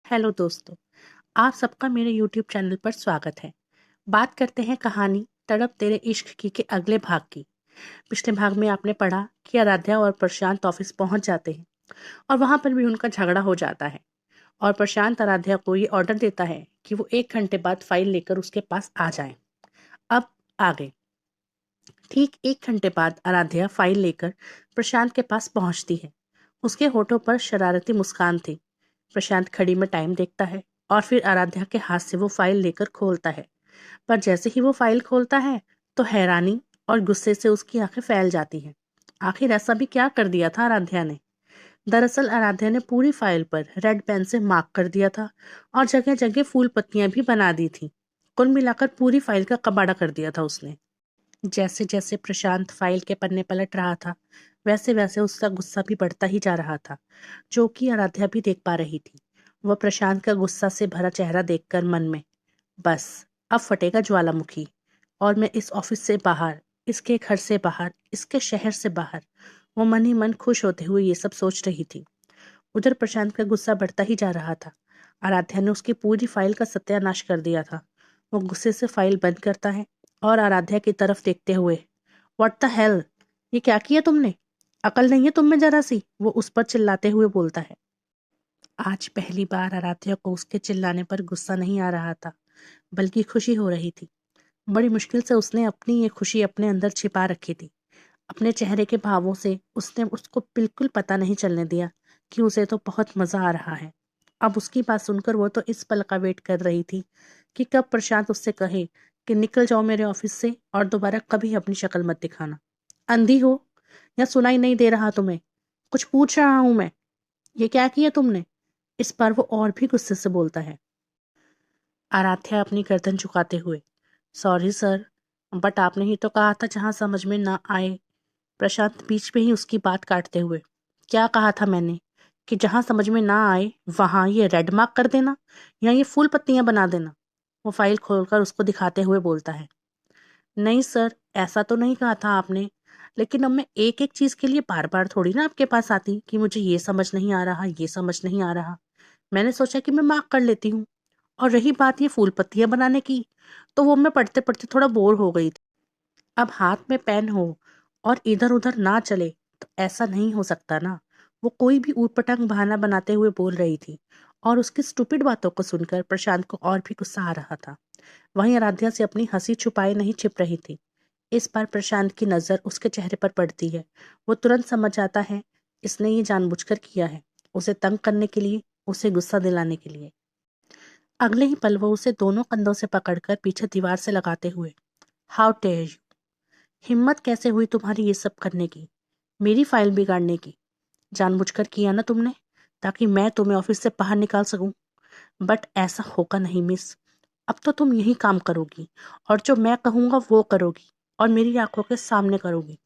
Hello दोस्तों, आप सबका मेरे यूट्यूब चैनल पर स्वागत है। बात करते हैं कहानी तड़प तेरे इश्क की के अगले भाग की। पिछले भाग में आपने पढ़ा कि आराध्या और प्रशांत ऑफिस पहुंच जाते हैं और वहां पर भी उनका झगड़ा हो जाता है और प्रशांत आराध्या को ये ऑर्डर देता है कि वो 1 घंटे बाद फाइल लेकर उसके पास आ जाए। अब आगे ठीक 1 घंटे बाद आराध्या फाइल लेकर प्रशांत के पास पहुंचती है। उसके होठों पर शरारती मुस्कान थी। प्रशांत घड़ी में टाइम देखता है और फिर आराध्या के हाथ से वो फाइल लेकर खोलता है। पर जैसे ही वो फाइल खोलता है तो हैरानी और गुस्से से उसकी आंखें फैल जाती हैं। आखिर ऐसा भी क्या कर दिया था आराध्या ने? दरअसल आराध्या ने पूरी फाइल पर रेड पेन से मार्क कर दिया था और जगह जगह फूल पत्तियां भी बना दी थी। कुल मिलाकर पूरी फाइल का कबाड़ा कर दिया था उसने। जैसे जैसे प्रशांत फाइल के पन्ने पलट रहा था, वैसे वैसे उसका गुस्सा भी बढ़ता ही जा रहा था, जो कि आराध्या भी देख पा रही थी। वह प्रशांत का गुस्सा से भरा चेहरा देखकर मन में, बस अब फटेगा ज्वालामुखी और मैं इस ऑफिस से बाहर, इसके घर से बाहर, इसके शहर से बाहर। वो मन ही मन खुश होते हुए ये सब सोच रही थी। उधर प्रशांत का गुस्सा बढ़ता ही जा रहा था। आराध्या ने उसकी पूरी फाइल का सत्यानाश कर दिया था। वो गुस्से से फाइल बंद करता है और आराध्या की तरफ देखते हुए, व्हाट द हेल, ये क्या किया तुमने? अकल नहीं है तुम में जरा सी, वो उस पर चिल्लाते हुए बोलता है। आज पहली बार आराध्या को उसके चिल्लाने पर गुस्सा नहीं आ रहा था, बल्कि खुशी हो रही थी। बड़ी मुश्किल से उसने अपनी ये खुशी अपने अंदर छिपा रखी थी। अपने चेहरे के भावों से उसने उसको बिल्कुल पता नहीं चलने दिया कि उसे तो बहुत मजा आ रहा है। अब उसकी बात सुनकर वो तो इस पल का वेट कर रही थी कि कब प्रशांत उससे कहे कि निकल जाओ मेरे ऑफिस से और दोबारा कभी अपनी शक्ल मत दिखाना। अंधी हो या सुनाई नहीं दे रहा तुम्हें? कुछ पूछ रहा हूं मैं। ये क्या किया तुमने? इस पर वो और भी गुस्से से बोलता है। आराध्या अपनी गर्दन झुकाते हुए, सॉरी सर, बट आपने ही तो कहा था जहां समझ में ना आए। प्रशांत बीच में ही उसकी बात काटते हुए, क्या कहा था मैंने? कि जहां समझ में ना आए वहां ये रेड मार्क कर देना या ये फूल पत्तियां बना देना? वो फाइल खोलकर उसको दिखाते हुए बोलता है, नहीं सर, ऐसा तो नहीं कहा था आपने। लेकिन अब मैं एक एक चीज के लिए बार बार थोड़ी ना आपके पास आती कि मुझे ये समझ नहीं आ रहा, ये समझ नहीं आ रहा। मैंने सोचा कि मैं मार्क कर लेती हूँ। और रही बात ये फूल पत्तियां बनाने की, तो वो मैं पढ़ते पढ़ते थोड़ा बोर हो गई थी। अब हाथ में पेन हो और इधर उधर ना चले तो ऐसा नहीं हो सकता ना। वो कोई भी ऊटपटांग बहाना बनाते हुए बोल रही थी और उसकी स्टूपिड बातों को सुनकर प्रशांत को और भी गुस्सा आ रहा था। वहीं आराध्या से अपनी हंसी छुपाए नहीं छिप रही थी। इस बार प्रशांत की नजर उसके चेहरे पर पड़ती है। वो तुरंत समझ जाता है इसने ये जानबूझकर किया है, उसे तंग करने के लिए, उसे गुस्सा दिलाने के लिए। अगले ही पल वो उसे दोनों कंधों से पकड़कर पीछे दीवार से लगाते हुए, हाउ डेयर यू, हिम्मत कैसे हुई तुम्हारी ये सब करने की, मेरी फाइल बिगाड़ने की? जानबूझकर किया ना तुमने, ताकि मैं तुम्हें ऑफिस से बाहर निकाल सकूं। बट ऐसा होगा नहीं मिस। अब तो तुम यही काम करोगी और जो मैं कहूंगा वो करोगी और मेरी आंखों के सामने करोगी।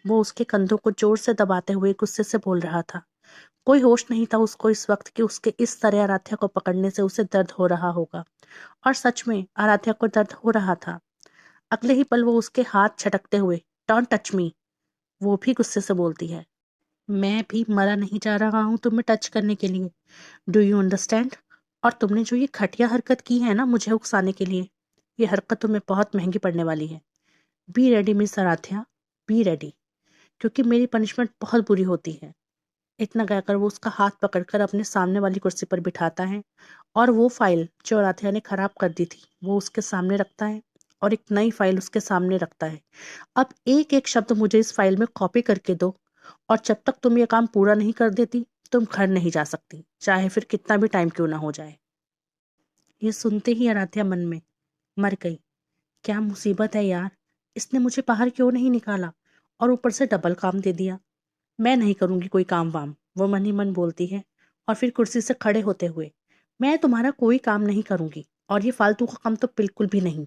वो उसके कंधों को जोर से दबाते हुए गुस्से से बोल रहा था। कोई होश नहीं था उसको इस वक्त कि उसके इस तरह आराध्या को पकड़ने से उसे दर्द हो रहा होगा। और सच में आराध्या को दर्द हो रहा था। अगले ही पल वो उसके हाथ झटकते हुए, डोंट टच मी, वो भी गुस्से से बोलती है। मैं भी मरा नहीं जा रहा हूं तुम्हें टच करने के लिए, डू यू अंडरस्टैंड? और तुमने जो ये घटिया हरकत की है ना मुझे उकसाने के लिए, ये हरकत तुम्हें बहुत महंगी पड़ने वाली है। Be ready miss Aaradhya, be ready, क्योंकि मेरी पनिशमेंट बहुत बुरी होती है। इतना कहकर वो उसका हाथ पकड़कर अपने सामने वाली कुर्सी पर बिठाता है और वो फाइल जो आराध्या ने खराब कर दी थी वो उसके सामने रखता है और एक नई फाइल उसके सामने रखता है। अब एक एक शब्द मुझे इस फाइल में कॉपी करके दो और जब तक तुम ये काम पूरा नहीं कर देती तुम घर नहीं जा सकती, चाहे फिर कितना भी टाइम क्यों ना हो जाए। ये सुनते ही आराध्या मन में, मर गई, क्या मुसीबत है यार, इसने मुझे बाहर क्यों नहीं निकाला और ऊपर से डबल काम दे दिया। मैं नहीं करूंगी कोई काम वाम, वो मन ही मन बोलती है। और फिर कुर्सी से खड़े होते हुए, मैं तुम्हारा कोई काम नहीं करूंगी और ये फालतू का काम तो बिल्कुल भी नहीं।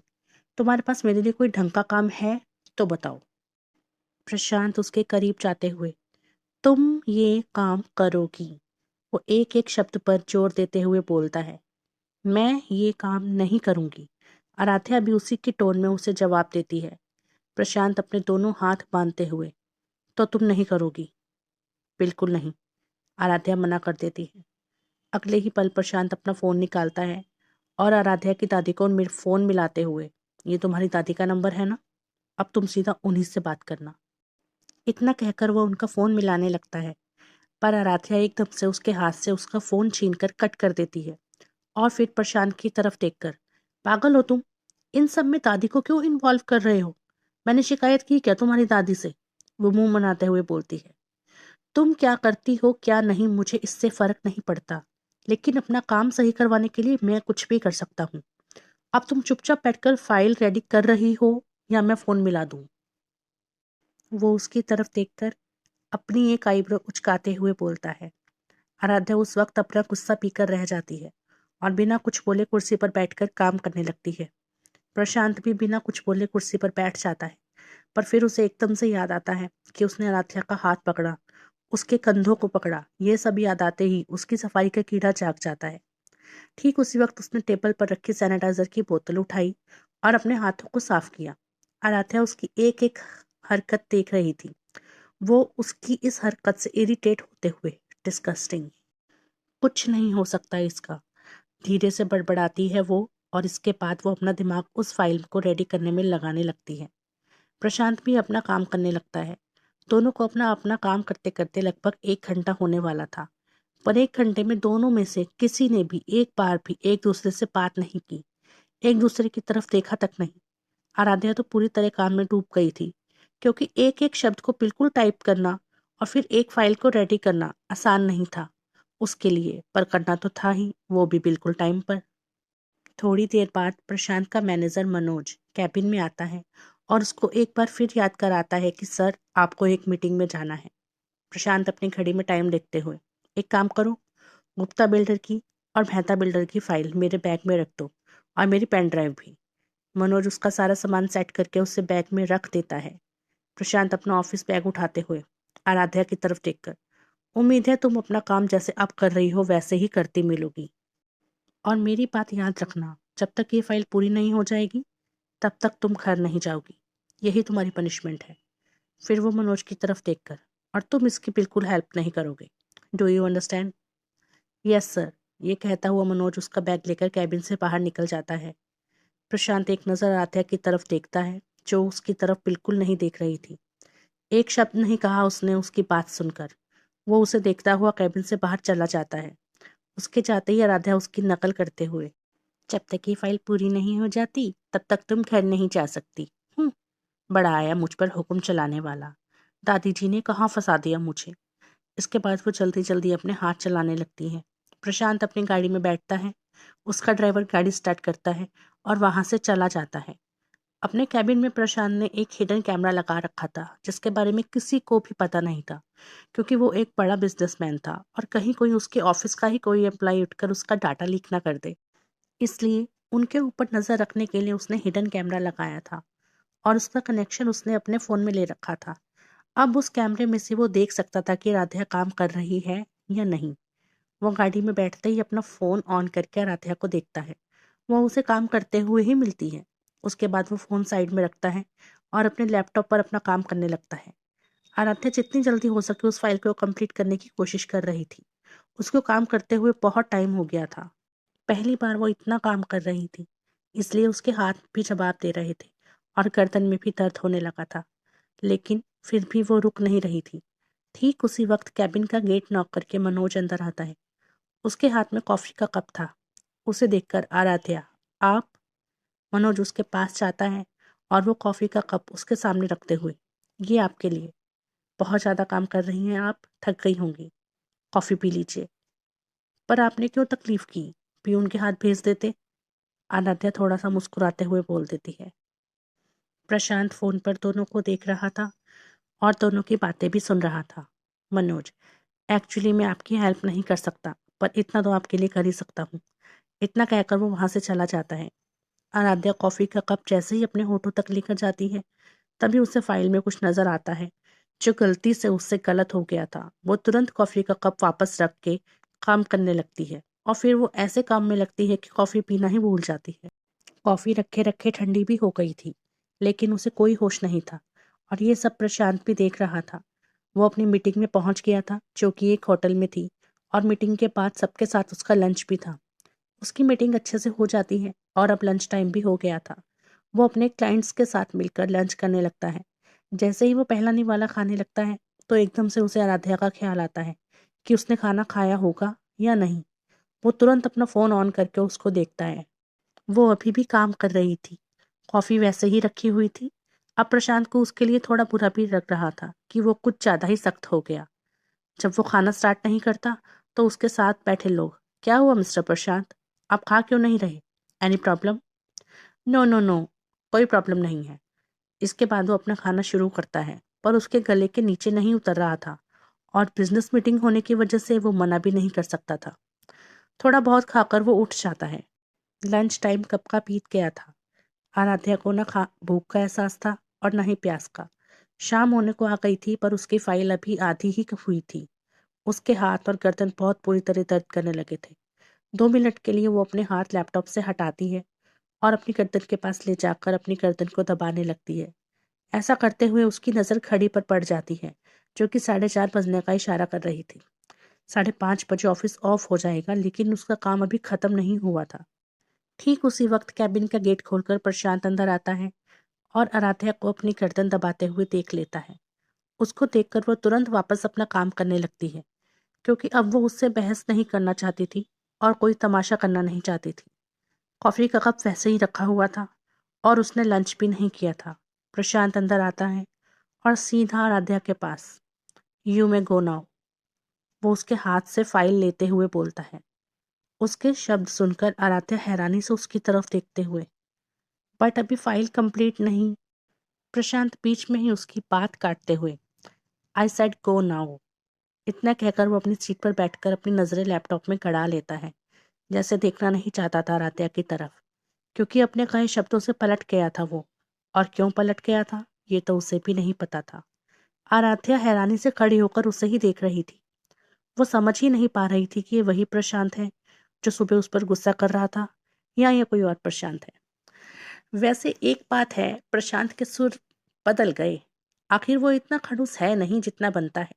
तुम्हारे पास मेरे लिए कोई ढंग का काम है तो बताओ। प्रशांत उसके करीब जाते हुए, तुम ये काम करोगी, वो एक एक शब्द पर जोर देते हुए बोलता है। मैं ये काम नहीं करूंगी। आराध्या भी उसी की टोन में उसे जवाब देती है। प्रशांत अपने दोनों हाथ बांधते हुए, तो तुम नहीं करोगी? बिल्कुल नहीं, आराध्या मना कर देती है। अगले ही पल प्रशांत अपना फ़ोन निकालता है और आराध्या की दादी को फ़ोन मिलाते हुए, ये तुम्हारी दादी का नंबर है ना, अब तुम सीधा उन्हीं से बात करना। इतना कहकर वो उनका फ़ोन मिलाने लगता है, पर आराध्या एकदम से उसके हाथ से उसका फ़ोन छीनकर कट कर देती है और फिर प्रशांत की तरफ देखकर, पागल हो तुम, इन सब में दादी को क्यों इन्वॉल्व कर रहे हो? मैंने शिकायत की क्या तुम्हारी दादी से? वो मुंह बनाते हुए बोलती है। तुम क्या करती हो क्या नहीं मुझे इससे फर्क नहीं पड़ता, लेकिन अपना काम सही करवाने के लिए मैं कुछ भी कर सकता हूँ। अब तुम चुपचाप बैठकर फाइल रेडी कर रही हो या मैं फोन मिला दूं? वो उसकी तरफ देखकर अपनी एक आईब्रो उचकाते हुए बोलता है। आराध्या उस वक्त अपना गुस्सा पीकर रह जाती है और बिना कुछ बोले कुर्सी पर बैठकर काम करने लगती है। प्रशांत भी बिना कुछ बोले कुर्सी पर बैठ जाता है, पर फिर उसे एकदम से याद आता है कि उसने आराध्या का हाथ पकड़ा, उसके कंधों को पकड़ा। ये सब याद आते ही उसकी सफाई का कीड़ा जाग जाता है। ठीक उसी वक्त उसने टेबल पर रखी सैनिटाइजर की बोतल उठाई और अपने हाथों को साफ किया। आराध्या उसकी एक एक हरकत देख रही थी। वो उसकी इस हरकत से इरिटेट होते हुए, डिस्गस्टिंग, कुछ नहीं हो सकता इसका, धीरे से बड़बड़ाती है वो, और इसके बाद वो अपना दिमाग उस फाइल को रेडी करने में लगाने लगती है। प्रशांत भी अपना काम करने लगता है। दोनों को अपना अपना काम करते करते लगभग 1 घंटा होने वाला था, पर 1 घंटे में दोनों में से किसी ने भी एक बार भी एक दूसरे से बात नहीं की, एक दूसरे की तरफ देखा तक नहीं। आराध्या तो पूरी तरह काम में डूब गई थी, क्योंकि एक एक शब्द को बिल्कुल टाइप करना और फिर एक फाइल को रेडी करना आसान नहीं था उसके लिए, पर करना तो था ही, वो भी बिल्कुल टाइम पर। थोड़ी देर बाद प्रशांत का मैनेजर मनोज कैबिन में आता है और उसको एक बार फिर याद कराता है कि सर, आपको एक मीटिंग में जाना है। प्रशांत अपनी घड़ी में टाइम देखते हुए, एक काम करो, गुप्ता बिल्डर की और मेहता बिल्डर की फाइल मेरे बैग में रख दो, और मेरी पेन ड्राइव भी। मनोज उसका सारा सामान सेट करके उसे बैग में रख देता है। प्रशांत अपना ऑफिस बैग उठाते हुए आराध्या की तरफ देखकर, उम्मीद है तुम अपना काम जैसे अब कर रही हो वैसे ही करती मिलोगी, और मेरी बात याद रखना, जब तक ये फाइल पूरी नहीं हो जाएगी तब तक तुम घर नहीं जाओगी। यही तुम्हारी पनिशमेंट है। फिर वो मनोज की तरफ देखकर, और तुम इसकी बिल्कुल हेल्प नहीं करोगे। Do you understand? Yes sir. ये कहता हुआ मनोज उसका बैग लेकर कैबिन से बाहर निकल जाता है। प्रशांत एक नजर आत्या की तरफ देखता है, जो उसकी तरफ बिल्कुल नहीं देख रही थी। एक शब्द नहीं कहा उसने उसकी बात सुनकर। वो उसे देखता हुआ कैबिन से बाहर चला जाता है। उसके जाते ही आराध्या उसकी नकल करते हुए, जब तक ये फाइल पूरी नहीं हो जाती तब तक तुम घर नहीं जा सकती। बड़ा आया मुझ पर हुक्म चलाने वाला, दादी जी ने कहाँ फंसा दिया मुझे। इसके बाद वो जल्दी जल्दी अपने हाथ चलाने लगती है। प्रशांत अपनी गाड़ी में बैठता है, उसका ड्राइवर गाड़ी स्टार्ट करता है और वहां से चला जाता है। अपने कैबिन में प्रशांत ने एक हिडन कैमरा लगा रखा था, जिसके बारे में किसी को भी पता नहीं था, क्योंकि वो एक बड़ा बिजनेसमैन था और कहीं कोई उसके ऑफिस का ही कोई एम्प्लॉय उठकर उसका डाटा लीक ना कर दे। इसलिए उनके ऊपर नजर रखने के लिए उसने हिडन कैमरा लगाया था और उसका कनेक्शन उसने अपने फोन में ले रखा था। अब उस कैमरे में से वो देख सकता था कि राधिया काम कर रही है या नहीं। वो गाड़ी में बैठते ही अपना फोन ऑन करके राधिया को देखता है। वो उसे काम करते हुए ही मिलती है। उसके बाद वो फोन साइड में रखता है और अपने लैपटॉप पर अपना काम करने लगता है। आराध्या जितनी जल्दी हो सके उस फाइल को कंप्लीट करने की कोशिश कर रही थी। उसको काम करते हुए बहुत टाइम हो गया था। पहली बार वो इतना काम कर रही थी, इसलिए उसके हाथ भी जवाब दे रहे थे और गर्दन में भी दर्द होने लगा था, लेकिन फिर भी वो रुक नहीं रही थी। ठीक उसी वक्त कैबिन का गेट नॉक करके मनोज अंदर आता है। उसके हाथ में कॉफी का कप था। उसे देखकर आराध्या, आप? मनोज उसके पास जाता है और वो कॉफी का कप उसके सामने रखते हुए, ये आपके लिए। बहुत ज्यादा काम कर रही हैं आप, थक गई होंगी, कॉफी पी लीजिए। पर आपने क्यों तकलीफ की, पियून के हाथ भेज देते। आराध्या थोड़ा सा मुस्कुराते हुए बोल देती है। प्रशांत फोन पर दोनों को देख रहा था और दोनों की बातें भी सुन रहा था। मनोज, एक्चुअली मैं आपकी हेल्प नहीं कर सकता, पर इतना तो आपके लिए कर ही सकता हूँ। इतना कहकर वो वहां से चला जाता है। आराध्या कॉफी का कप जैसे ही अपने होठों तक लेकर जाती है, तभी उसे फाइल में कुछ नजर आता है जो गलती से उससे गलत हो गया था। वो तुरंत कॉफी का कप वापस रख के काम करने लगती है और फिर वो ऐसे काम में लगती है कि कॉफी पीना ही भूल जाती है। कॉफी रखे रखे ठंडी भी हो गई थी, लेकिन उसे कोई होश नहीं था और ये सब प्रशांत भी देख रहा था। वो अपनी मीटिंग में पहुंच गया था, जो कि एक होटल में थी, और मीटिंग के बाद सबके साथ उसका लंच भी था। उसकी मीटिंग अच्छे से हो जाती है और अब लंच टाइम भी हो गया था। वो अपने क्लाइंट्स के साथ मिलकर लंच करने लगता है। जैसे ही वो पहला निवाला खाने लगता है तो एकदम से उसे आराध्या का ख्याल आता है कि उसने खाना खाया होगा या नहीं। वो तुरंत अपना फ़ोन ऑन करके उसको देखता है। वो अभी भी काम कर रही थी। कॉफ़ी वैसे ही रखी हुई थी। अब प्रशांत को उसके लिए थोड़ा बुरा भी लग रहा था कि वो कुछ ज़्यादा ही सख्त हो गया। जब वो खाना स्टार्ट नहीं करता तो उसके साथ बैठे लोग, क्या हुआ मिस्टर प्रशांत, आप खा क्यों नहीं रहे? Any problem? No no no, कोई प्रॉब्लम नहीं है। इसके बाद वो अपना खाना शुरू करता है, पर उसके गले के नीचे नहीं उतर रहा था और बिजनेस मीटिंग होने की वजह से वो मना भी नहीं कर सकता था। थोड़ा बहुत खाकर वो उठ जाता है। लंच टाइम कब का बीत गया था। आराध्या को न भूख का एहसास था और न ही प्यास का। शाम होने को आ गई थी पर उसकी फाइल अभी आधी ही हुई थी। उसके हाथ और गर्दन बहुत बुरी तरह दर्द करने लगे थे। 2 मिनट के लिए वो अपने हाथ लैपटॉप से हटाती है और अपनी गर्दन के पास ले जाकर अपनी गर्दन को दबाने लगती है। ऐसा करते हुए उसकी नज़र घड़ी पर पड़ जाती है, जो कि 4:30 बजने का इशारा कर रही थी। 5:30 बजे ऑफिस ऑफ हो जाएगा, लेकिन उसका काम अभी खत्म नहीं हुआ था। ठीक उसी वक्त कैबिन का गेट खोलकर प्रशांत अंदर आता है और आराध्या को अपनी गर्दन दबाते हुए देख लेता है। उसको देखकर वो तुरंत वापस अपना काम करने लगती है, क्योंकि अब वो उससे बहस नहीं करना चाहती थी और कोई तमाशा करना नहीं चाहती थी। कॉफी का कप वैसे ही रखा हुआ था और उसने लंच भी नहीं किया था। प्रशांत अंदर आता है और सीधा आराध्या के पास, यू में गो नाउ, वो उसके हाथ से फाइल लेते हुए बोलता है। उसके शब्द सुनकर आराध्या हैरानी से उसकी तरफ देखते हुए, बट अभी फाइल कंप्लीट नहीं। प्रशांत बीच में ही उसकी बात काटते हुए, आई सेड गो नाउ, इतना कहकर वो अपनी सीट पर बैठकर अपनी नजरें लैपटॉप में गड़ा लेता है, जैसे देखना नहीं चाहता था आराध्या की तरफ, क्योंकि अपने कहे शब्दों से पलट गया था वो। और क्यों पलट गया था ये तो उसे भी नहीं पता था। आराध्या हैरानी से खड़ी होकर उसे ही देख रही थी। वो समझ ही नहीं पा रही थी कि ये वही प्रशांत है जो सुबह उस पर गुस्सा कर रहा था, या ये कोई और प्रशांत है। वैसे एक बात है, प्रशांत के सुर बदल गए। आखिर वो इतना खड़ूस है नहीं जितना बनता है।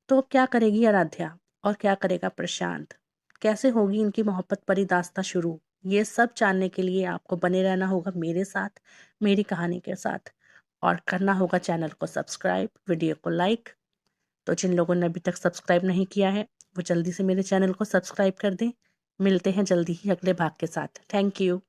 तो अब क्या करेगी आराध्या और क्या करेगा प्रशांत? कैसे होगी इनकी मोहब्बत भरी दास्तां शुरू? ये सब जानने के लिए आपको बने रहना होगा मेरे साथ, मेरी कहानी के साथ, और करना होगा चैनल को सब्सक्राइब, वीडियो को लाइक। तो जिन लोगों ने अभी तक सब्सक्राइब नहीं किया है वो जल्दी से मेरे चैनल को सब्सक्राइब कर दें। मिलते हैं जल्दी ही अगले भाग के साथ। Thank you.